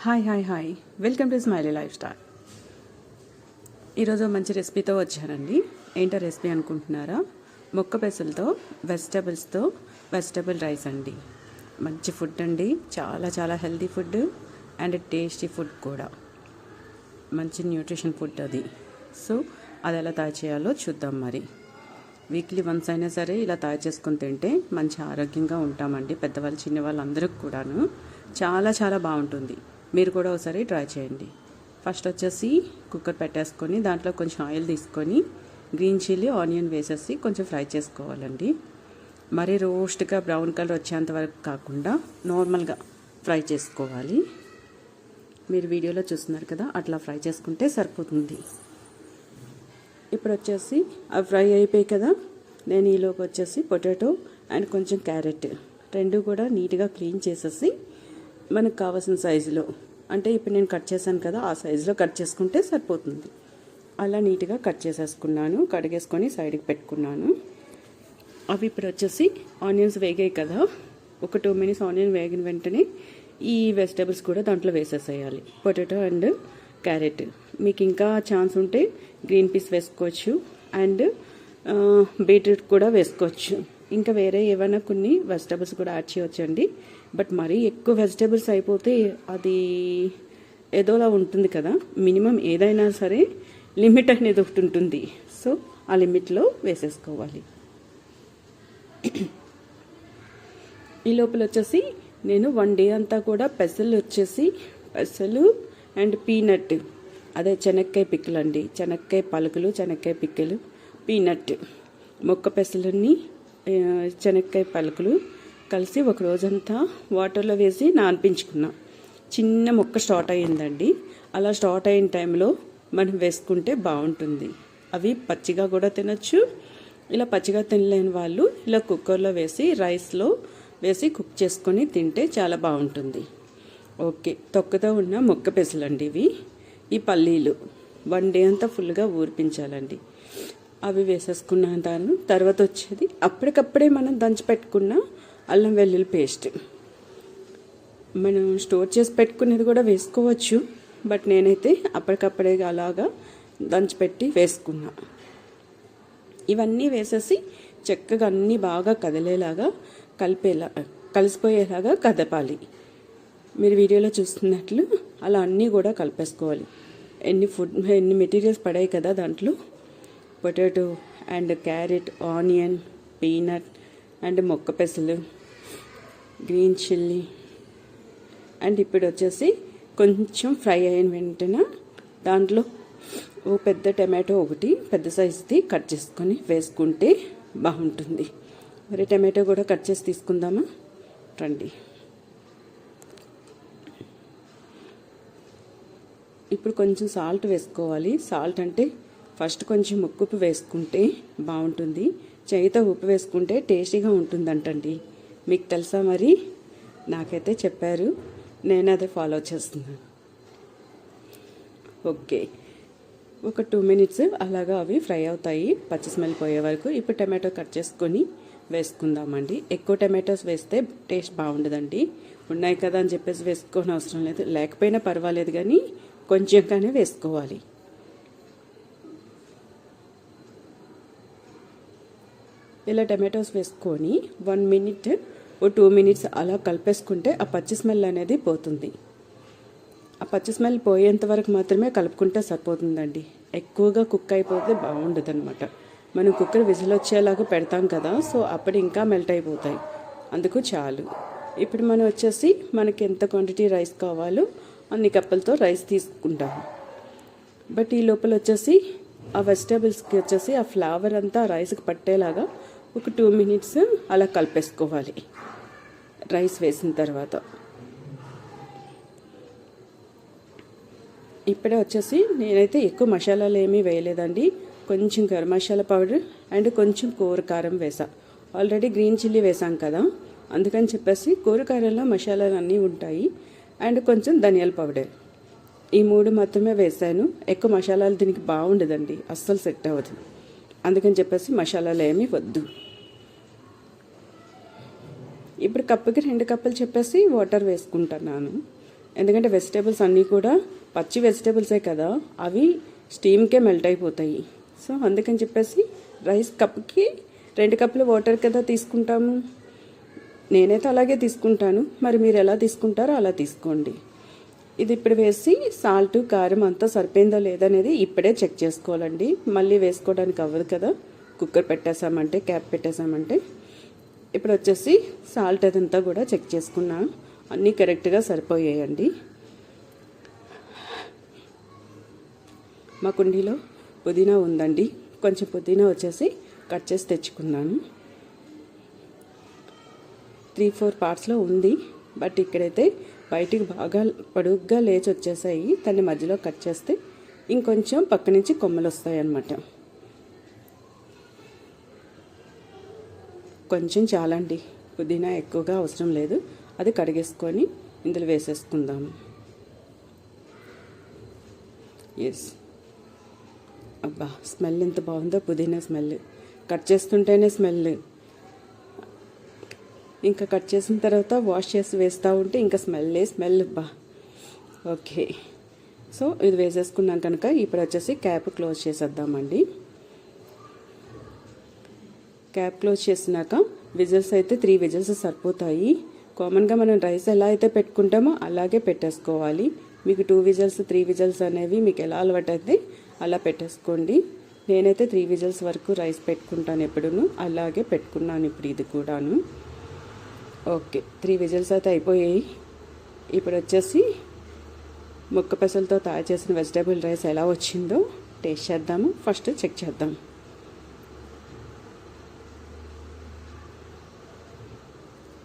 Hi welcome to smiley life style. ఈరోజు మంచి రెసిపీతో వచ్చానండి. ఏంటో రెసిపీ అనుకుంటున్నారా? మొక్క పెసలతో వెజిటబుల్ రైస్ అండి. మంచి ఫుడ్ అండి, చాలా healthy food and tasty food కూడా. మంచి న్యూట్రిషన్ ఫుడ్ అది. సో అది ఎలా తయారు చేయాలో చూద్దాం. మరి వీక్లీ వన్స్ అయినా సరే ఇలా తయారు చేసుకొని తింటే మంచి ఆరోగ్యంగా ఉంటామండి. పెద్దవాళ్ళు చిన్నవాళ్ళు అందరికి కూడాను చాలా బాగుంటుంది. మీరు కూడా ఒకసారి ట్రై చేయండి. ఫస్ట్ వచ్చేసి కుక్కర్ పెట్టేసుకొని దాంట్లో కొంచెం ఆయిల్ తీసుకొని గ్రీన్ చిల్లీ ఆనియన్ వేసేసి కొంచెం ఫ్రై చేసుకోవాలండి. మరీ రోస్ట్గా బ్రౌన్ కలర్ వచ్చేంత వరకు కాకుండా నార్మల్గా ఫ్రై చేసుకోవాలి. మీరు వీడియోలో చూస్తున్నారు కదా, అట్లా ఫ్రై చేసుకుంటే సరిపోతుంది. ఇప్పుడు వచ్చేసి అవి ఫ్రై అయిపోయాయి కదా, నేను ఈలోపు వచ్చేసి పొటాటో అండ్ కొంచెం క్యారెట్ రెండు కూడా నీట్గా క్లీన్ చేసేసి మనకు కావాల్సిన సైజులో, అంటే ఇప్పుడు నేను కట్ చేశాను కదా ఆ సైజులో కట్ చేసుకుంటే సరిపోతుంది. అలా నీట్గా కట్ చేసేసుకున్నాను, కడిగేసుకొని సైడ్కి పెట్టుకున్నాను. అవి ఇప్పుడు వచ్చేసి ఆనియన్స్ వేగాయి కదా, ఒక 2 minutes ఆనియన్ వేగిన వెంటనే ఈ వెజిటబుల్స్ కూడా దాంట్లో వేసేసేయాలి. Potato and carrot. మీకు ఇంకా ఛాన్స్ ఉంటే గ్రీన్ పీస్ వేసుకోవచ్చు అండ్ బీట్రూట్ కూడా వేసుకోవచ్చు. ఇంకా వేరే ఏమైనా కొన్ని వెజిటబుల్స్ కూడా యాడ్ చేయవచ్చండి. బట్ మరీ ఎక్కువ వెజిటబుల్స్ అయిపోతే అది ఏదోలా ఉంటుంది కదా. మినిమం ఏదైనా సరే లిమిట్ అనేది ఒకటి ఉంటుంది. సో ఆ లిమిట్లో వేసేసుకోవాలి. ఈ లోపల వచ్చేసి నేను 1 day అంతా కూడా పెసలు అండ్ పీనట్, అదే శనక్కాయ పిక్కలు అండి, శనక్కాయ పలుకులు, శనక్కాయ పిక్కలు, పీనట్, మొక్క పెసలన్నీ శనక్కాయ పలుకులు కలిసి ఒక రోజంతా వాటర్లో వేసి నానిపించుకున్నా. చిన్న మొక్క స్టార్ట్ అయ్యిందండి. అలా స్టార్ట్ అయిన టైంలో మనం వేసుకుంటే బాగుంటుంది. అవి పచ్చిగా కూడా తినచ్చు. ఇలా పచ్చిగా తినలేని వాళ్ళు ఇలా కుక్కర్లో వేసి రైస్లో వేసి కుక్ చేసుకొని తింటే చాలా బాగుంటుంది. ఓకే, తొక్కతో ఉన్న మొక్క పెసలండి ఇవి. ఈ పల్లీలు 1 day అంతా ఫుల్గా ఊరిపించాలండి. అవి వేసేసుకున్న తర్వాత వచ్చేది అప్పటికప్పుడే మనం దంచి పెట్టుకున్న అల్లం వెల్లుల్లి పేస్ట్. మనం స్టోర్ చేసి పెట్టుకునేది కూడా వేసుకోవచ్చు, బట్ నేనైతే అప్పటికప్పుడే అలాగా దంచిపెట్టి వేసుకున్నా. ఇవన్నీ వేసేసి చక్కగా అన్నీ బాగా కదిలేలాగా కలిసిపోయేలాగా కదపాలి. మీరు వీడియోలో చూస్తున్నట్లు అలా అన్నీ కూడా కలిపేసుకోవాలి. ఎన్ని మెటీరియల్స్ పడాయి కదా దాంట్లో, potato and carrot, onion, peanut and మొక్క పెసలు, గ్రీన్ చిల్లీ అండ్ ఇప్పుడు వచ్చేసి కొంచెం ఫ్రై అయిన వెంటనే దాంట్లో ఓ పెద్ద టమాటో ఒకటి పెద్ద సైజుది కట్ చేసుకొని వేసుకుంటే బాగుంటుంది. మరి టమాటో కూడా కట్ చేసి తీసుకుందామా రండి. ఇప్పుడు కొంచెం సాల్ట్ వేసుకోవాలి. సాల్ట్ అంటే ఫస్ట్ కొంచెం ఉప్పు వేసుకుంటే బాగుంటుంది. చేయితో ఉప్పు వేసుకుంటే టేస్టీగా ఉంటుందంటండి. మీకు తెలుసా? మరి నాకైతే చెప్పారు, నేను అదే ఫాలో చేస్తున్నాను. ఓకే, ఒక 2 minutes అలాగా అవి ఫ్రై అవుతాయి, పచ్చి స్మెల్ పోయే వరకు. ఇప్పుడు టమాటో కట్ చేసుకొని వేసుకుందామండి. ఎక్కువ టమాటోస్ వేస్తే టేస్ట్ బాగుండదండి. ఉన్నాయి కదా అని చెప్పేసి వేసుకోని అవసరం లేదు, లేకపోయినా పర్వాలేదు, కానీ కొంచెంగానే వేసుకోవాలి. ఇలా టమాటోస్ వేసుకొని 1 minute ఓ 2 minutes అలా కలిపేసుకుంటే ఆ పచ్చి స్మెల్ అనేది పోతుంది. ఆ పచ్చి స్మెల్ పోయేంత వరకు మాత్రమే కలుపుకుంటే సరిపోతుందండి. ఎక్కువగా కుక్ అయిపోతే బాగుండదు అనమాట. మనం కుక్కర్ విజిల్ వచ్చేలాగా పెడతాం కదా, సో అప్పుడు ఇంకా మెల్ట్ అయిపోతాయి. అందుకు చాలు. ఇప్పుడు మనం వచ్చేసి మనకి ఎంత క్వాంటిటీ రైస్ కావాలో అన్ని కప్పులతో రైస్ తీసుకుంటాము. బట్ ఈ లోపల వచ్చేసి ఆ వెజిటేబుల్స్కి వచ్చేసి ఆ ఫ్లేవర్ అంతా రైస్కి పట్టేలాగా ఒక 2 minutes అలా కలిపేసుకోవాలి. రైస్ వేసిన తర్వాత ఇప్పుడే వచ్చేసి నేనైతే ఎక్కువ మసాలాలు ఏమీ వేయలేదండి. కొంచెం గరం మసాలా పౌడర్ అండ్ కొంచెం కూరకారం వేసా. ఆల్రెడీ గ్రీన్ చిల్లీ వేసాం కదా, అందుకని చెప్పేసి కూరకారంలో మసాలాలు అన్నీ ఉంటాయి. అండ్ కొంచెం ధనియాల పౌడర్, ఈ 3 మాత్రమే వేసాను. ఎక్కువ మసాలాలు దీనికి బాగుండదండి, అస్సలు సెట్ అవ్వదు. అందుకని చెప్పేసి మసాలాలు ఏమీ వద్దు. ఇప్పుడు కప్పుకి 2 కప్పులు చెప్పేసి వాటర్ వేసుకుంటున్నాను. ఎందుకంటే వెజిటేబుల్స్ అన్నీ కూడా పచ్చి వెజిటేబుల్సే కదా, అవి స్టీమ్కే మెల్ట్ అయిపోతాయి. సో అందుకని చెప్పేసి రైస్ కప్కి 2 కప్పులు వాటర్ కదా తీసుకుంటాము. నేనైతే అలాగే తీసుకుంటాను, మరి మీరు ఎలా తీసుకుంటారో అలా తీసుకోండి. ఇది ఇప్పుడు వేసి సాల్ట్ కారం అంతా సరిపోయిందో లేదనేది ఇప్పుడే చెక్ చేసుకోవాలండి. మళ్ళీ వేసుకోవడానికి అవ్వదు కదా, కుక్కర్ పెట్టేసామంటే, క్యాప్ పెట్టేసామంటే. ఇప్పుడు వచ్చేసి సాల్ట్ అదంతా కూడా చెక్ చేసుకున్నాను, అన్నీ కరెక్ట్గా సరిపోయాయండి. మా కుండీలో పుదీనా ఉందండి, కొంచెం పుదీనా వచ్చేసి కట్ చేసి తెచ్చుకున్నాను. 3-4 పార్ట్స్లో ఉంది, బట్ ఇక్కడైతే బయటికి బాగా పొడుగ్గా లేచి వచ్చేసాయి. దాన్ని మధ్యలో కట్ చేస్తే ఇంకొంచెం పక్క నుంచి కొమ్మలు వస్తాయి అన్నమాట. కొంచెం చాలండి, పుదీనా ఎక్కువగా అవసరం లేదు. అది కడిగేసుకొని ఇందులో వేసేసుకుందాము. ఎస్, అబ్బా స్మెల్ ఎంత బాగుందో, పుదీనా స్మెల్. కట్ చేస్తుంటేనే స్మెల్. ఇంకా కట్ చేసిన తర్వాత వాష్ చేసి వేస్తూ ఉంటే ఇంకా స్మెల్ అబ్బా. ఓకే, సో ఇది వేసేసుకున్నాం కనుక ఇప్పుడు వచ్చేసి క్యాప్ క్లోజ్ చేసేద్దామండి. క్యాప్ క్లోజ్ చేసినాక విజిల్స్ అయితే 3 విజిల్స్ సరిపోతాయి. కామన్గా మనం రైస్ ఎలా అయితే పెట్టుకుంటామో అలాగే పెట్టేసుకోవాలి. మీకు 2 విజిల్స్ 3 విజిల్స్ అనేవి మీకు ఎలా అలవాటు అయితే అలా పెట్టేసుకోండి. నేనైతే 3 విజిల్స్ వరకు రైస్ పెట్టుకుంటాను ఎప్పుడూ, అలాగే పెట్టుకున్నాను ఇప్పుడు ఇది కూడాను. ఓకే, 3 విజిల్స్ అయితే అయిపోయాయి. ఇప్పుడు వచ్చేసి ముక్క పెసలతో తయారు చేసిన వెజిటేబుల్ రైస్ ఎలా వచ్చిందో టేస్ట్ చేద్దాము. ఫస్ట్ చెక్ చేద్దాం.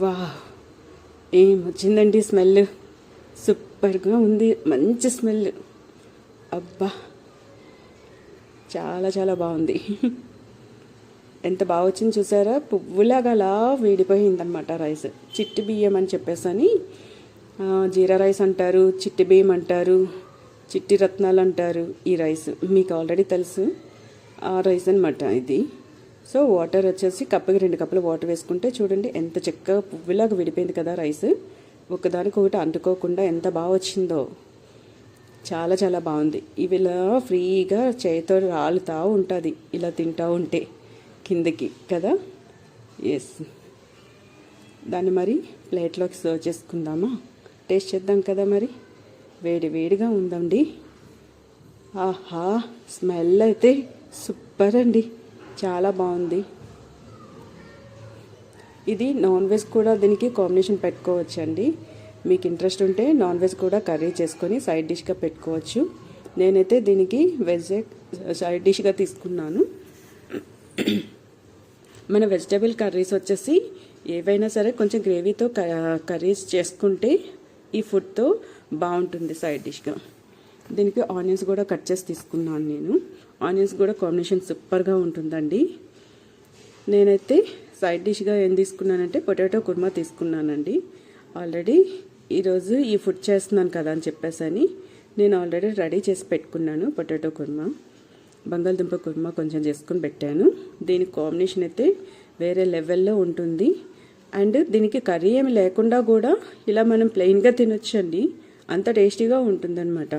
వా, ఏం వచ్చిందండి స్మెల్, సూపర్గా ఉంది, మంచి స్మెల్. అబ్బా చాలా చాలా బాగుంది. ఎంత బాగా వచ్చింది చూసారా, పువ్వులాగా అలా వేడిపోయిందనమాట రైస్. చిట్టి బియ్యం అని చెప్పేసి జీరా రైస్ అంటారు, చిట్టి బియ్యం అంటారు, చిట్టి రత్నాలు అంటారు. ఈ రైస్ మీకు ఆల్రెడీ తెలుసు, ఆ రైస్ అనమాట ఇది. సో వాటర్ వచ్చేసి కప్పుకి 2 కప్పులు వాటర్ వేసుకుంటే చూడండి ఎంత చక్కగా పువ్వులాగా విడిపోయింది కదా రైస్. ఒకదానికొకటి అంటుకోకుండా ఎంత బాగా వచ్చిందో, చాలా చాలా బాగుంది. ఇవి ఇలా ఫ్రీగా చేతితో రాలుతూ ఉంటుంది ఇలా తింటూ ఉంటే కిందకి కదా. ఎస్, దాన్ని మరి ప్లేట్లోకి సర్వ్ చేసుకుందామా, టేస్ట్ చేద్దాం కదా. మరి వేడిగా ఉందండి. ఆహా, స్మెల్ అయితే సూపర్ అండి, చాలా బాగుంది. ఇది నాన్ వెజ్ కూడా దీనికి కాంబినేషన్ పెట్టుకోవచ్చండి. మీకు ఇంట్రెస్ట్ ఉంటే నాన్ వెజ్ కూడా కర్రీ చేసుకొని సైడ్ డిష్గా పెట్టుకోవచ్చు. నేనైతే దీనికి వెజ్ సైడ్ డిష్గా తీసుకున్నాను. మన వెజిటేబుల్ కర్రీస్ వచ్చేసి ఏవైనా సరే కొంచెం గ్రేవీతో కర్రీస్ చేసుకుంటే ఈ ఫుడ్తో బాగుంటుంది సైడ్ డిష్గా. దీనికి ఆనియన్స్ కూడా కట్ చేసి తీసుకున్నాను నేను. ఆనియన్స్ కూడా కాంబినేషన్ సూపర్గా ఉంటుందండి. నేనైతే సైడ్ డిష్గా ఏం తీసుకున్నానంటే పొటాటో కుర్మా తీసుకున్నానండి. ఆల్రెడీ ఈరోజు ఈ ఫుడ్ చేస్తున్నాను కదా అని చెప్పేసి నేను ఆల్రెడీ రెడీ చేసి పెట్టుకున్నాను. పొటాటో కుర్మా, బంగాళదుంప కుర్మా కొంచెం చేసుకుని పెట్టాను. దీని కాంబినేషన్ అయితే వేరే లెవెల్లో ఉంటుంది. అండ్ దీనికి కర్రీ ఏమి లేకుండా కూడా ఇలా మనం ప్లెయిన్గా తినొచ్చండి, అంత టేస్టీగా ఉంటుందన్నమాట.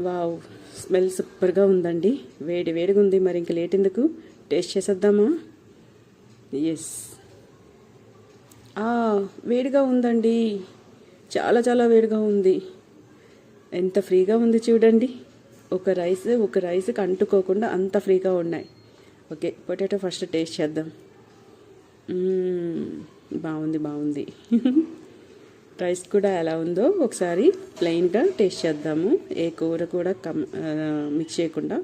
వావ్, స్మెల్ సూపర్గా ఉందండి, వేడిగా ఉంది. మరి ఇంక లేట్ ఎందుకు, టేస్ట్ చేసేద్దామా. ఎస్, వేడిగా ఉందండి, చాలా చాలా వేడిగా ఉంది. ఎంత ఫ్రీగా ఉంది చూడండి, ఒక రైస్కి అంటుకోకుండా అంత ఫ్రీగా ఉన్నాయి. ఓకే, పొటాటో ఫస్ట్ టేస్ట్ చేద్దాం. బాగుంది. రైస్ కూడా ఎలా ఉందో ఒకసారి ప్లెయిన్గా టేస్ట్ చేద్దాము. ఏ కూర కూడా మిక్స్ చేయకుండా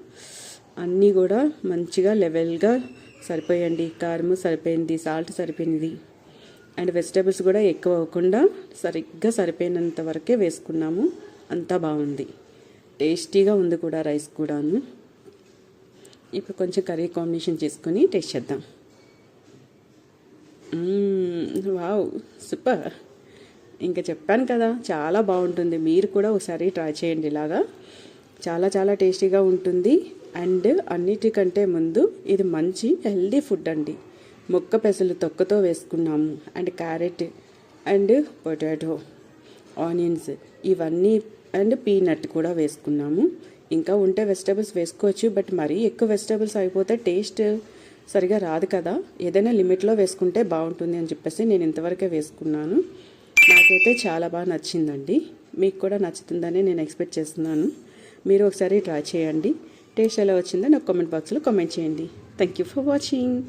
అన్నీ కూడా మంచిగా లెవెల్గా సరిపోయండి. కారము సరిపోయింది, సాల్ట్ సరిపోయింది, అండ్ వెజిటేబుల్స్ కూడా ఎక్కువ అవ్వకుండా సరిగ్గా సరిపోయినంత వరకే వేసుకున్నాము. అంతా బాగుంది, టేస్టీగా ఉంది కూడా రైస్ కూడాను. ఇప్పుడు కొంచెం కర్రీ కాంబినేషన్ చేసుకొని టేస్ట్ చేద్దాం. Wow, super. ఇంకా చెప్పాను కదా, చాలా బాగుంటుంది. మీరు కూడా ఒకసారి ట్రై చేయండి. ఇలాగా చాలా చాలా టేస్టీగా ఉంటుంది. అండ్ అన్నిటికంటే ముందు ఇది మంచి హెల్దీ ఫుడ్ అండి. మొక్క పెసలు తొక్కతో వేసుకున్నాము, and carrot and potato onions ఇవన్నీ అండ్ పీనట్ కూడా వేసుకున్నాము. ఇంకా ఉంటే వెజిటబుల్స్ వేసుకోవచ్చు, బట్ మరీ ఎక్కువ వెజిటబుల్స్ అయిపోతే టేస్ట్ సరిగా రాదు కదా. ఏదైనా లిమిట్లో వేసుకుంటే బాగుంటుంది అని చెప్పేసి నేను ఇంతవరకే వేసుకున్నాను. నాకైతే చాలా బాగా నచ్చిందండి. మీకు కూడా నచ్చుతుందని నేను ఎక్స్పెక్ట్ చేస్తున్నాను. మీరు ఒకసారి ట్రై చేయండి. టేస్ట్ ఎలా వచ్చిందో నాకు కామెంట్ బాక్స్లో కామెంట్ చేయండి. Thank you for watching.